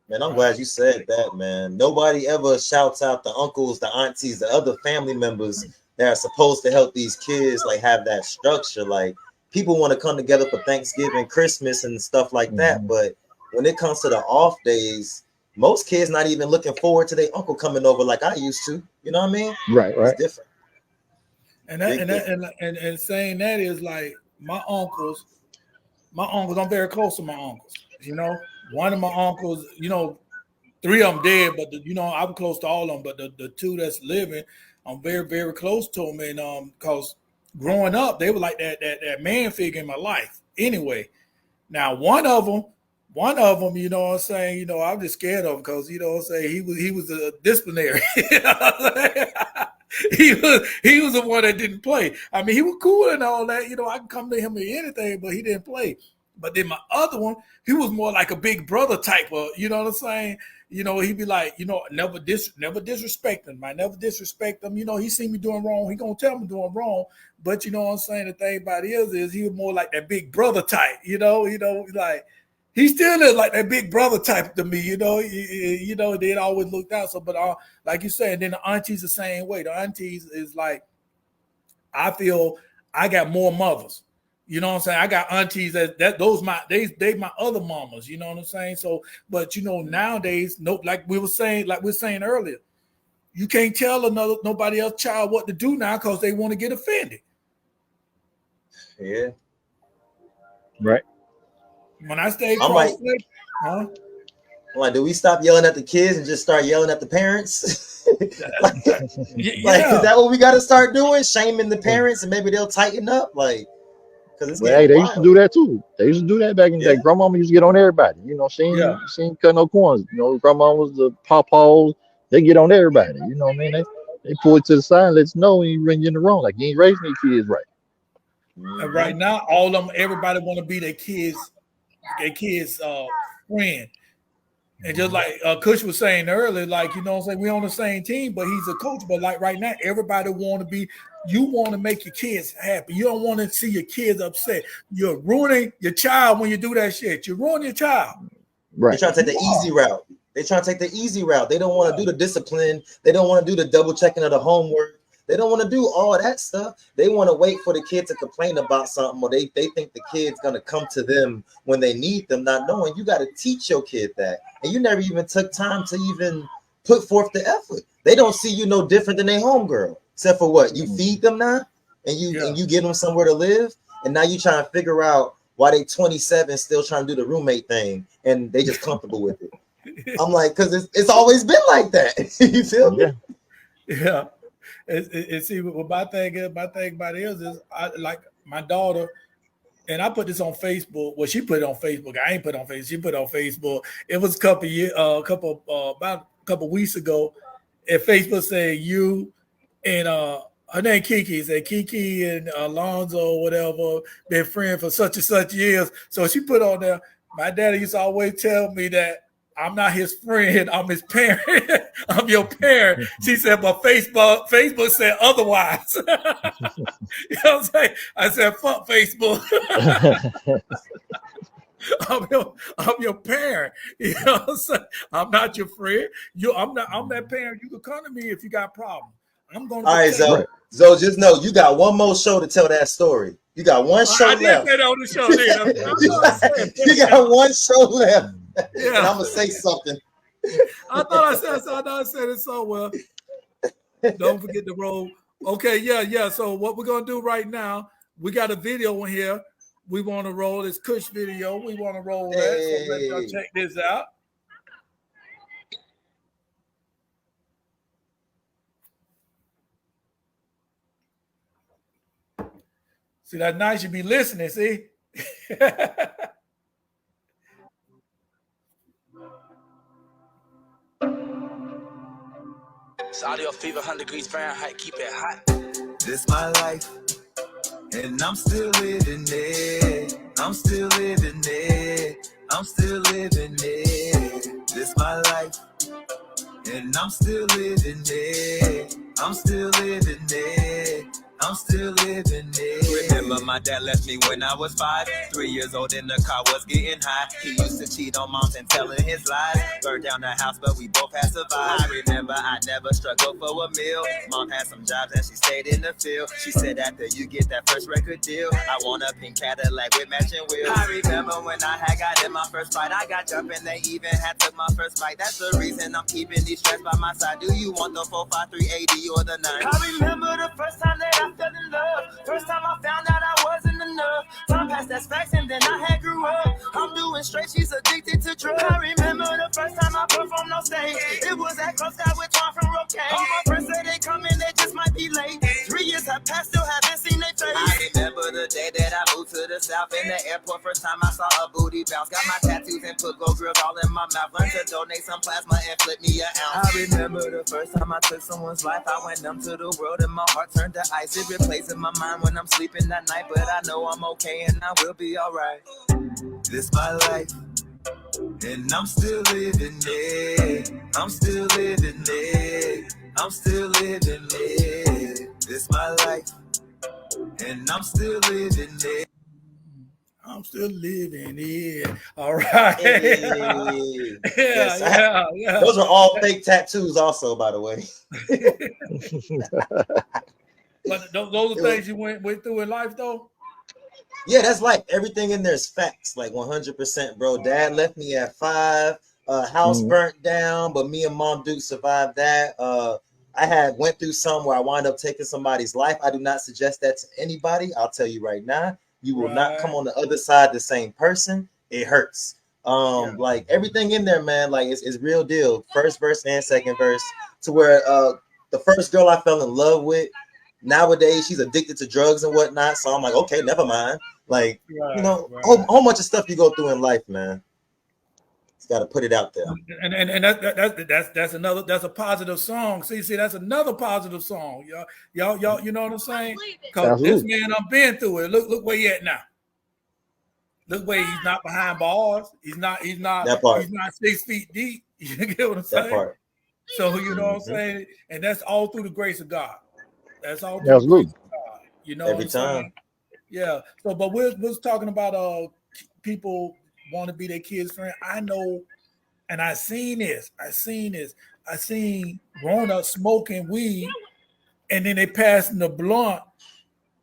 Man, I'm glad you said that, man. Nobody ever shouts out the uncles, the aunties, the other family members that are supposed to help these kids, like, have that structure. Like, people want to come together for Thanksgiving, Christmas, and stuff like that, but when it comes to the off days, most kids not even looking forward to their uncle coming over like I used to. You know what I mean? Right. It's different. And saying that is like my uncles, I'm very close to my uncles. You know, one of my uncles, you know, 3 of them dead, but you know, I'm close to all of them. But the 2 that's living, I'm very, very close to them. And because growing up, they were like that man figure in my life. Anyway, now one of them, you know what I'm saying, you know, I'm just scared of him because, you know what I'm saying, he was a disciplinary. You know what I'm saying? he was the one that didn't play. I mean, he was cool and all that, you know, I can come to him with anything, but he didn't play. But then my other one, he was more like a big brother type of, you know what I'm saying? You know, he'd be like, you know, never disrespect him. I never disrespect him. You know, he see me doing wrong. He gonna tell me doing wrong. But you know what I'm saying? The thing about it is he was more like that big brother type, you know, like he still is like that big brother type to me, you know, they always looked out. So, but like you said, then the aunties the same way. The aunties is like, I feel I got more mothers. You know what I'm saying? I got aunties they my other mamas, you know what I'm saying? So, but you know, nowadays, like we were saying earlier, you can't tell nobody else child what to do now because they want to get offended. Yeah. Right. When I stay I'm like, do we stop yelling at the kids and just start yelling at the parents? like, is that what we got to start doing? Shaming the parents and maybe they'll tighten up? Like, because it's they used to do that too. They used to do that back in the day. Grandmama used to get on everybody. You know, she ain't cut no corners. You know, grandma was the pawpaws. They get on everybody. You know what I mean? They pull it to the side and let you know when you in the wrong. Like, you ain't raising these kids right. And right now, all of them, everybody want to be their kids' friend. And just like Kush was saying earlier, like, you know what I'm saying, we're on the same team, but he's a coach. But like right now, everybody you want to make your kids happy. You don't want to see your kids upset. You're ruining your child when you do that shit. You ruin your child. Right. They try to take the easy route. They don't want to do the discipline. They don't want to do the double checking of the homework. They don't want to do all that stuff. They want to wait for the kid to complain about something, or they think the kid's gonna come to them when they need them, not knowing you got to teach your kid that. And you never even took time to even put forth the effort. They don't see you no different than their homegirl, except for what? You feed them now, and you give them somewhere to live, and now you trying to figure out why they 27 still trying to do the roommate thing, and they just comfortable with it. I'm like, because it's always been like that. You feel me? Yeah. See, what my thing about it is I like my daughter, and I put this on Facebook. Well, she put it on Facebook. I ain't put it on Facebook. She put it on Facebook. It was about a couple weeks ago. And Facebook said you and her name Kiki. Said Kiki and Alonzo, whatever, been friends for such and such years. So she put on there. My daddy used to always tell me that I'm not his friend. I'm his parent. I'm your parent. She said, but Facebook said otherwise. You know what I'm saying? I said, fuck Facebook. I'm your parent. You know what I'm saying? I'm not your friend. I'm that parent. You can come to me if you got problems. I'm going to. All right, Zo, just know you got one more show to tell that story. You got one show left. I did say that on the show. You got one show left. Yeah. And I'm gonna say something. I thought I said it so well. Don't forget to roll. Okay, yeah. So what we're gonna do right now, we got a video in here. We want to roll this Kush video. We want to roll that. So let y'all check this out. See, that's nice. You be listening. See. It's audio fever, 100 degrees Fahrenheit, keep it hot. This my life, and I'm still living it. I'm still living it. I'm still living it. This my life, and I'm still living it. I'm still living it. I'm still living it. Remember my dad left me when I was 5. 3 years old and the car was getting high. He used to cheat on moms and telling his lies. Burned down the house but we both had survived. I remember I never struggled for a meal. Mom had some jobs and she stayed in the field. She said after you get that first record deal, I want a pink Cadillac with matching wheels. I remember when I had got in my first fight. I got jumped and they even had took my first bite. That's the reason I'm keeping these straps by my side. Do you want the 45380 or the 9? I remember the first time that I fell in love. First time I found out I wasn't enough. Time passed, that's facts, and then I had grew up. I'm doing straight, she's addicted to drugs. I remember the first time I performed on stage. It was at Club Sky with Tom from Rocaine. All my friends said they coming, they just might be late. 3 years have passed, still haven't seen their face. I remember the day that I moved to the south. In the airport, first time I saw a booty bounce. Got my tattoos and put gold grills all in my mouth. Learned to donate some plasma and flip me an ounce. I remember the first time I took someone's life. I went numb to the world and my heart turned to ice. It replacing my mind when I'm sleeping that night, but I know I'm okay and I will be alright. This my life, and I'm still living it. I'm still living it. I'm still living it. This my life, and I'm still living it. I'm still living it. All right. Hey. Yeah. Those are all fake tattoos, also, by the way. But those are things you went through in life, though. Yeah, that's like everything in there is facts, like 100%, bro. Dad left me at 5. House burnt down, but me and Mom Duke survived that. I went through some where I wound up taking somebody's life. I do not suggest that to anybody. I'll tell you right now, you will not come on the other side the same person. It hurts. Like everything in there, man, like it's real deal. First verse and second verse, to where the first girl I fell in love with, nowadays she's addicted to drugs and whatnot. So I'm like, okay, never mind. Like, whole bunch of stuff you go through in life, man. It's got to put it out there. And that's a positive song. See, that's another positive song. Y'all, you know what I'm saying? Because this man, I'm been through it. Look where he at now. Look where he's not behind bars. He's not 6 feet deep. You get what I'm saying? That part. So you know what I'm saying? And that's all through the grace of God. That's all. Absolutely. You know, every time. Yeah. So, but we're talking about people want to be their kids' friend. I know, and I seen grown up smoking weed and then they passing the blunt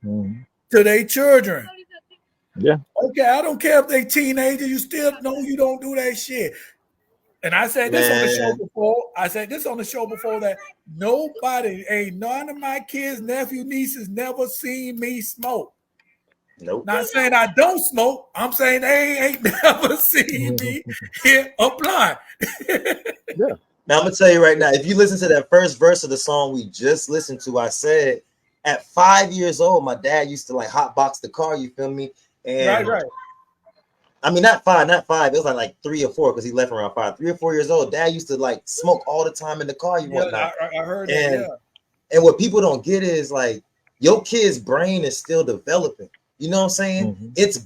Mhm. to their children. Yeah. Okay, I don't care if they teenagers, you still know you don't do that shit. And I said this on the show Man. before. I said this on the show before that nobody, ain't none of my kids, nephew, nieces never seen me smoke. Nope. Not saying I don't smoke. I'm saying they ain't never seen me hit a blunt. Yeah. Now I'm gonna tell you right now, if you listen to that first verse of the song we just listened to, I said at 5 years old, my dad used to like hotbox the car, you feel me? And Right. I mean, not five. It was like 3 or 4 because he left around 5. 3 or 4 years old, dad used to like smoke all the time in the car, you Yeah, whatnot. I heard And that. and what people don't get is like your kid's brain is still developing. You know what I'm saying? Mhm. It's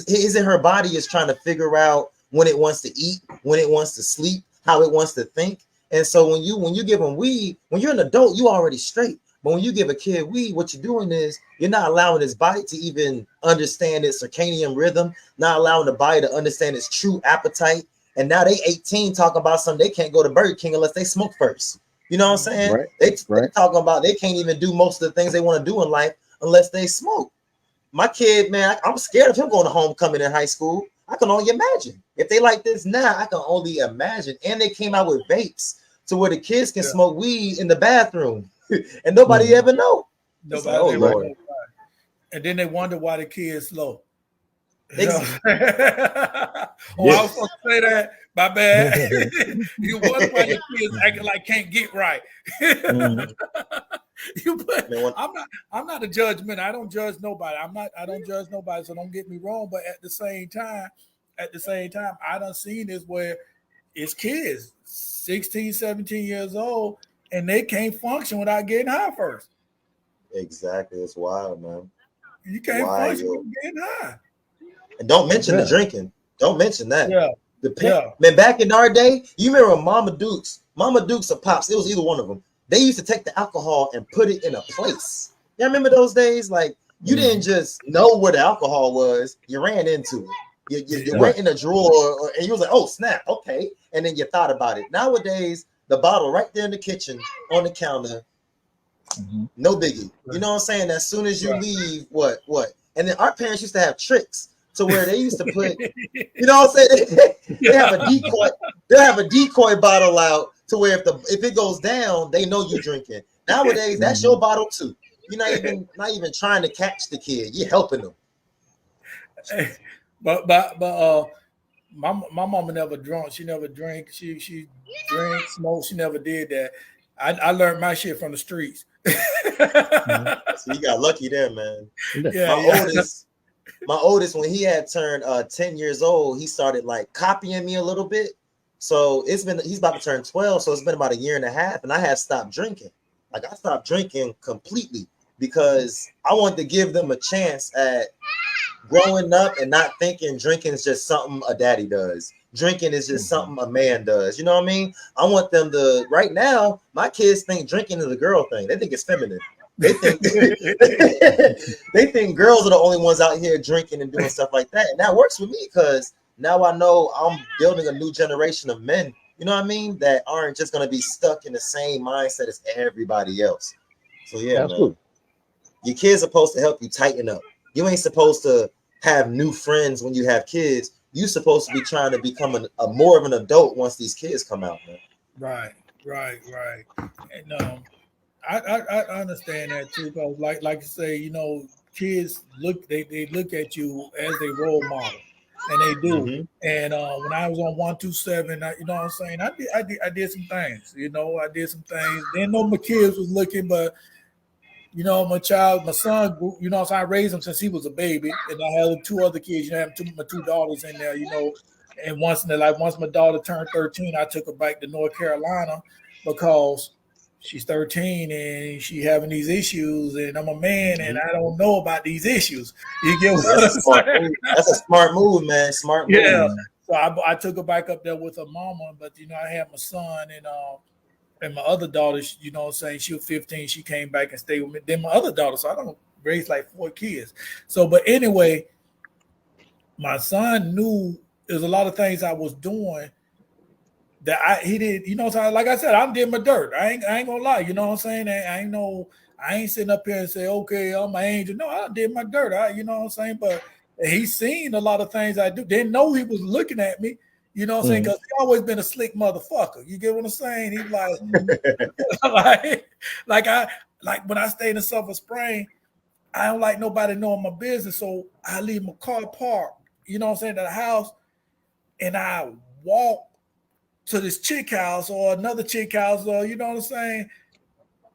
his and her body is trying to figure out when it wants to eat, when it wants to sleep, how it wants to think. And so when you give them weed, when you're an adult, you already straight. But when you give a kid weed, what you're doing is you're not allowing his body to even understand its circadian rhythm, not allowing the body to understand its true appetite. And now they 18 talking about something they can't go to Burger King unless they smoke first. You know what I'm saying? Right. They Right. talking about they can't even do most of the things they want to do in life unless they smoke. My kid, man, I'm scared of him going to homecoming in high school. I can only imagine. If they like this now, I can only imagine. And they came out with vapes to where the kids can smoke weed in the bathroom and nobody ever know. It's like, Nobody oh ever Lord. knows why. And then they wonder why the kids slow. Exactly. I was supposed to say that. My bad. You wonder why your kids acting like can't get right. Mhm. I'm not a judgment. I don't judge nobody. I don't judge nobody, so don't get me wrong. But at the same time, I done seen this where it's kids, 16, 17 years old, and they can't function without getting high first. Exactly. It's wild, man. You can't function without getting high. And don't mention the drinking. Don't mention that. Man, back in our day, you remember Mama Dukes or Pops, it was either one of them. They used to take the alcohol and put it in a place. You remember those days? Like, you didn't just know where the alcohol was, you ran into it. You went in a drawer and you was like, oh, snap, okay. And then you thought about it. Nowadays, the bottle right there in the kitchen on the counter, no biggie. You know what I'm saying? As soon as you leave, what? And then our parents used to have tricks to where they used to put, you know what I'm saying? They have a decoy. They have a decoy bottle out to where if it goes down, they know you drinking. Nowadays, that's your bottle too. You're not even trying to catch the kid. You're helping them. But my mama never drunk. She never drank. She drank, smoked. She never did that. I learned my shit from the streets. So you got lucky there, man. My oldest, when he had turned 10 years old, he started like copying me a little bit. So he's about to turn 12. So it's been about a year and a half, and I have stopped drinking. Like, I stopped drinking completely because I wanted to give them a chance at growing up and not thinking drinking is just something a daddy does. Drinking is just something a man does. You know what I mean? I want them to, right now, my kids think drinking is a girl thing. They think it's feminine. They think they think girls are the only ones out here drinking and doing stuff like that. And that works with me because now I know I'm building a new generation of men, you know what I mean, that aren't just going to be stuck in the same mindset as everybody else. So yeah, man. Your kids are supposed to help you tighten up. You ain't supposed to have new friends when you have kids. You're supposed to be trying to become a more of an adult once these kids come out, man. Right. And I understand that too, because like you say, you know, kids they look at you as a role model, and they do. Mm-hmm. And when I was on 127, you know what I'm saying, I did some things. You know, I did some things. Didn't know my kids was looking, but you know, my son, you know, so I raised him since he was a baby, and I had 2 other kids. You know, I have my 2 daughters in there. You know, and once my daughter turned 13, I took her back to North Carolina because she's 13 and she having these issues, and I'm a man and I don't know about these issues. You get what I'm saying? That's a smart move, man. Smart move. Yeah. So I took her back up there with her mama, but you know, I had my son and my other daughter, you know what I'm saying, she was 15, she came back and stayed with me. Then my other daughter, so I don't raise like 4 kids. So, but anyway, my son knew there's a lot of things I was doing that he did, you know, so like I said, I did my dirt. I ain't gonna lie, you know what I'm saying? I I ain't sitting up here and say, okay, I'm an angel. No, I did my dirt. You know what I'm saying? But he's seen a lot of things I do. Didn't know he was looking at me. You know what I'm saying? Because he always been a slick motherfucker. You get what I'm saying? He's like, like when I stayed in Sulphur Spring, I don't like nobody knowing my business. So I leave my car parked, you know what I'm saying, at the house, and I walk to this chick house or another chick house, or you know what I'm saying?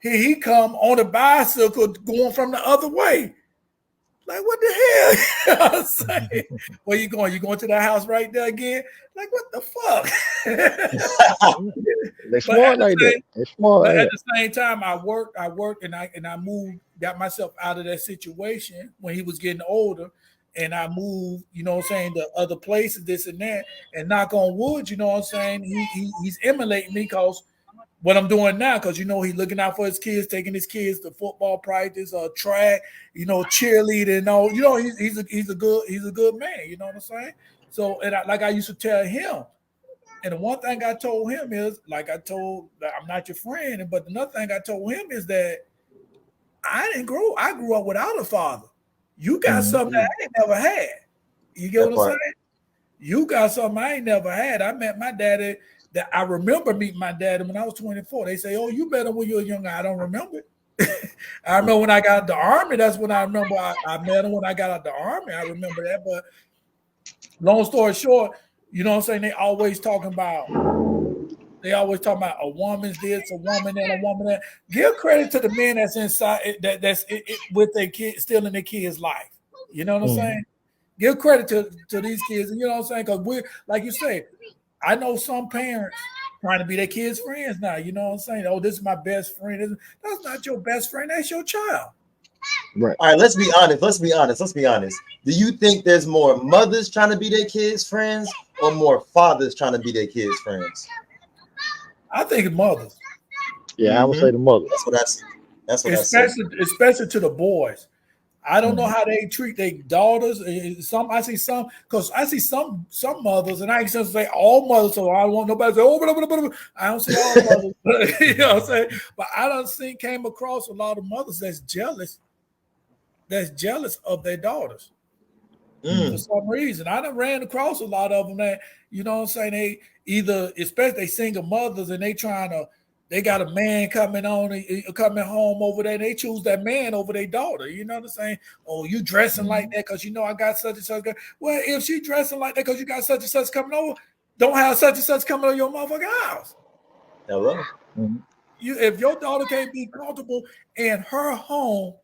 Here he come on a bicycle going from the other way. Like, what the hell? You know what I'm saying? Where you going? You going to that house right there again? Like, what the fuck? They smart like that. They smart. But at the same time, I worked, and I moved, got myself out of that situation when he was getting older, and I moved, you know what I'm saying, to other places, this and that, and knock on wood, you know what I'm saying. He's emulating me because what I'm doing now, because you know he's looking out for his kids, taking his kids to football practice, track, you know, cheerleading, and all. You know, he's a good man. You know what I'm saying? So, and like I used to tell him, and the one thing I told him is, like I told, I'm not your friend, but another thing I told him is that I grew up without a father. You got something that I ain't never had. You get what I'm saying? You got something I ain't never had. I met my daddy. That I remember meeting my daddy when I was 24. They say, "Oh, you met him when you were younger." I don't remember it. I remember when I got out the army. That's when I remember I met him when I got out the army. I remember that. But long story short, you know what I'm saying? They always talking about a woman's this, a woman that, a woman that. Give credit to the men that's inside that's with their kids, still in their kids' life. You know what I'm saying? Give credit to these kids, and you know what I'm saying? Because we're, like you say, I know some parents trying to be their kids' friends now. You know what I'm saying? Oh, this is my best friend. That's not your best friend. That's your child. Right. All right, let's be honest. Do you think there's more mothers trying to be their kids' friends or more fathers trying to be their kids' friends? I think mothers. Yeah, I would say the mother. That's what I see. That's what Especially to the boys. I don't know how they treat their daughters. I see some mothers, and I ain't supposed to say all mothers, so I don't want nobody to say, oh, blah, blah, blah, blah. I don't see all mothers. You know what I'm saying? But I don't came across a lot of mothers that's jealous of their daughters. For some reason. I done ran across a lot of them that, you know what I'm saying, they either, especially they single mothers, and they got a man coming home over there. They choose that man over their daughter. You know what I'm saying? Oh, you dressing like that because you know I got such and such. Well, if she dressing like that because you got such and such coming over, don't have such and such coming to your motherfucking house. Hello. If your daughter can't be comfortable in her home,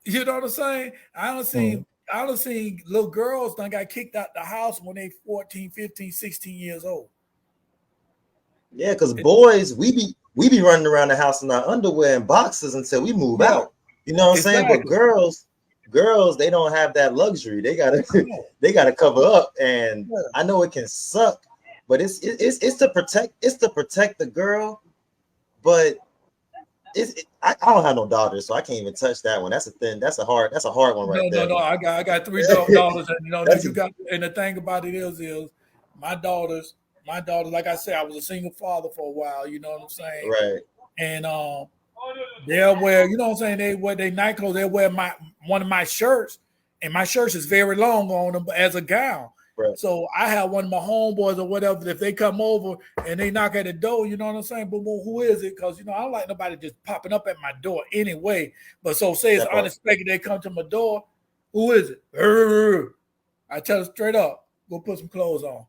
you know what I'm saying? I don't see little girls done got kicked out the house when they 14, 15, 16 years old. Yeah, because boys, we be running around the house in our underwear and boxes until we move out. You know what I'm saying? But girls, they don't have that luxury. They gotta cover up. And I know it can suck, but it's to protect the girl. But I don't have no daughters, so I can't even touch that one. That's a hard one right there. No. I got 3 daughters, and you know and the thing about it is my daughters, like I said, I was a single father for a while, you know what I'm saying? Right. And they'll wear, you know what I'm saying, they wear their night clothes, they'll wear one of my shirts, and my shirt is very long on them as a gown. Right. So I have one of my homeboys or whatever, if they come over and they knock at the door, you know what I'm saying? But who is it? Because, you know, I don't like nobody just popping up at my door anyway. But so say it's unexpected, they come to my door. Who is it? I tell them straight up, go put some clothes on.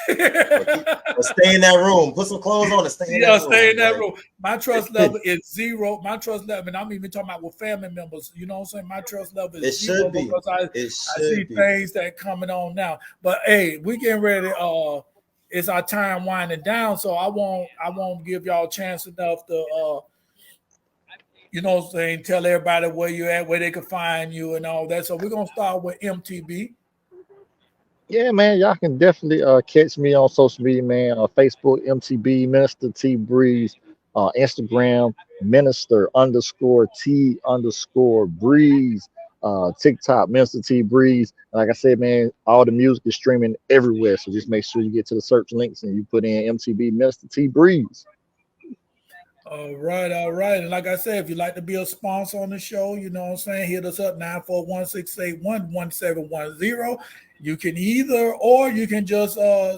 But stay in that room. Put some clothes on and stay in that room. Stay in that room. My trust level is 0. My trust level, and I'm even talking about with family members. You know what I'm saying? My trust level is 0 because I see things that coming on now. But hey, we getting ready. It's our time winding down, so I won't give y'all a chance enough to you know what I'm saying, tell everybody where you at, where they can find you and all that. So we're gonna start with MTB. Yeah, man, y'all can definitely catch me on social media, man. Facebook, MTB, Minister T Breeze, Instagram, Minister_T_Breeze, TikTok, Minister T Breeze. Like I said, man, all the music is streaming everywhere. So just make sure you get to the search links and you put in MTB, Minister T Breeze. All right, all right. And like I said, if you'd like to be a sponsor on the show, you know what I'm saying, hit us up 941-681-1710. You can either, or you can just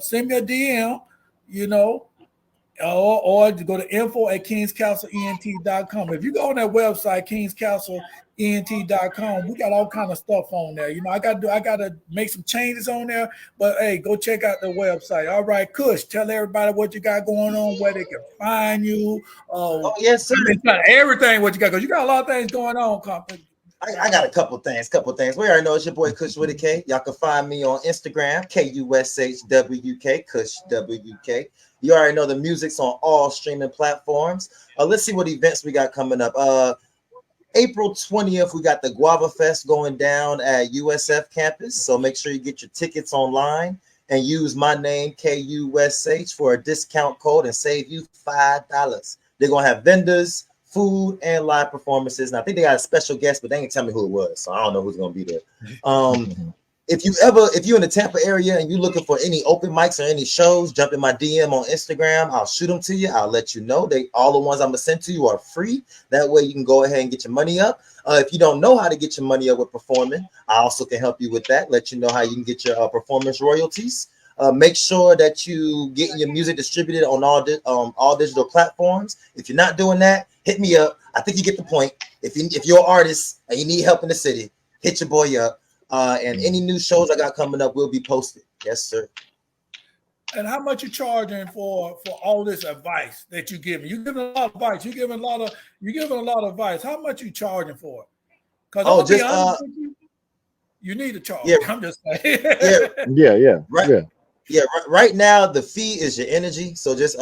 send me a DM, you know, or go to info@kingscastleent.com. If you go on that website, kingscastleent.com, we got all kind of stuff on there. You know, I gotta make some changes on there, but hey, go check out the website. All right, Kush, tell everybody what you got going on, where they can find you. Oh, yes, sir. Everything what you got, because you got a lot of things going on, company. I got a couple things. We already know it's your boy Kush with a K. Y'all can find me on Instagram, KUSHWK, Kush WK. You already know the music's on all streaming platforms. Let's see what events we got coming up. April 20th, we got the Guava Fest going down at USF campus. So make sure you get your tickets online and use my name, KUSH, for a discount code and save you $5. They're going to have vendors, food, and live performances. And I think they got a special guest, but they ain't tell me who it was. So I don't know who's going to be there. If you're in the Tampa area and you're looking for any open mics or any shows, jump in my DM on Instagram. I'll shoot them to you. I'll let you know. All the ones I'm gonna send to you are free. That way you can go ahead and get your money up. If you don't know how to get your money up with performing, I also can help you with that. Let you know how you can get your performance royalties. Make sure that you get your music distributed on all digital platforms. If you're not doing that, hit me up. I think you get the point. If you're an artist and you need help in the city, hit your boy up. And any new shows I got coming up will be posted. Yes, sir. And how much you charging for all this advice that you giving? You giving a lot of advice. You giving a lot of advice. How much you charging for it? Because you need to charge. Yeah. I'm just saying. Yeah. Right now, the fee is your energy. So just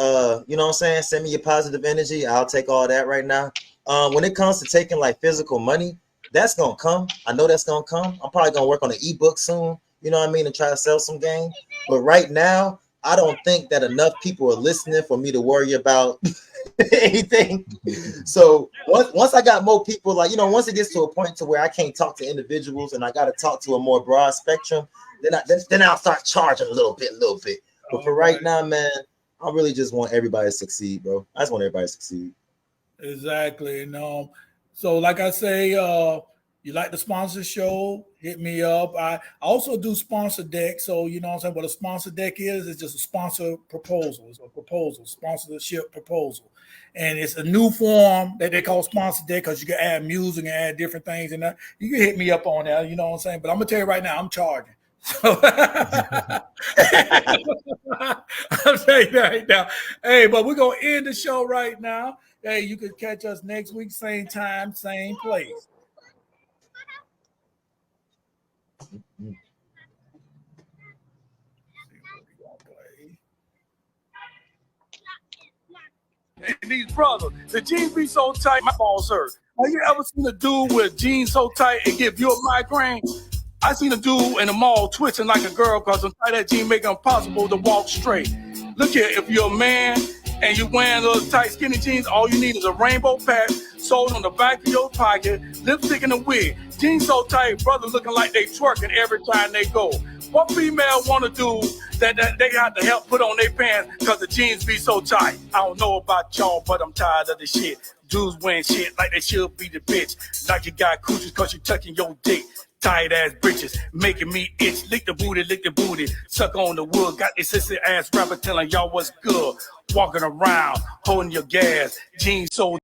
you know what I'm saying? Send me your positive energy. I'll take all that right now. When it comes to taking like physical money, that's gonna come. I know that's gonna come. I'm probably gonna work on an ebook soon, you know what I mean, and try to sell some game. But right now, I don't think that enough people are listening for me to worry about anything. So once I got more people, like, you know, once it gets to a point to where I can't talk to individuals and I got to talk to a more broad spectrum, then I'll start charging a little bit. But for right now, man, I really just want everybody to succeed, bro. I just want everybody to succeed. Exactly. No. So like I say, you like the sponsor show, hit me up. I also do sponsor deck. So you know what I'm saying? What a sponsor deck is, it's just a sponsor proposal. It's a proposal, sponsorship proposal. And it's a new form that they call sponsor deck because you can add music and add different things. And you can hit me up on that, you know what I'm saying? But I'm going to tell you right now, I'm charging. So I'm saying that right now. Hey, but we're going to end the show right now. Hey, you can catch us next week, same time, same place. And these brothers, the jeans be so tight, my balls hurt. Have you ever seen a dude with jeans so tight and give you a migraine? I seen a dude in the mall twitching like a girl because some tight that jeans make it impossible to walk straight. Look here, if you're a man and you're wearing those tight skinny jeans, all you need is a rainbow patch sold on the back of your pocket, lipstick and a wig. Jeans so tight, brothers looking like they twerking every time they go. What female want to do that they got to help put on their pants because the jeans be so tight? I don't know about y'all, but I'm tired of the shit. Dudes wearing shit like they should be the bitch. Like you got coochies because you tucking your dick. Tight ass bitches making me itch. Lick the booty. Suck on the wood. Got this sissy ass rapper telling y'all what's good. Walking around, holding your gas. Jeans so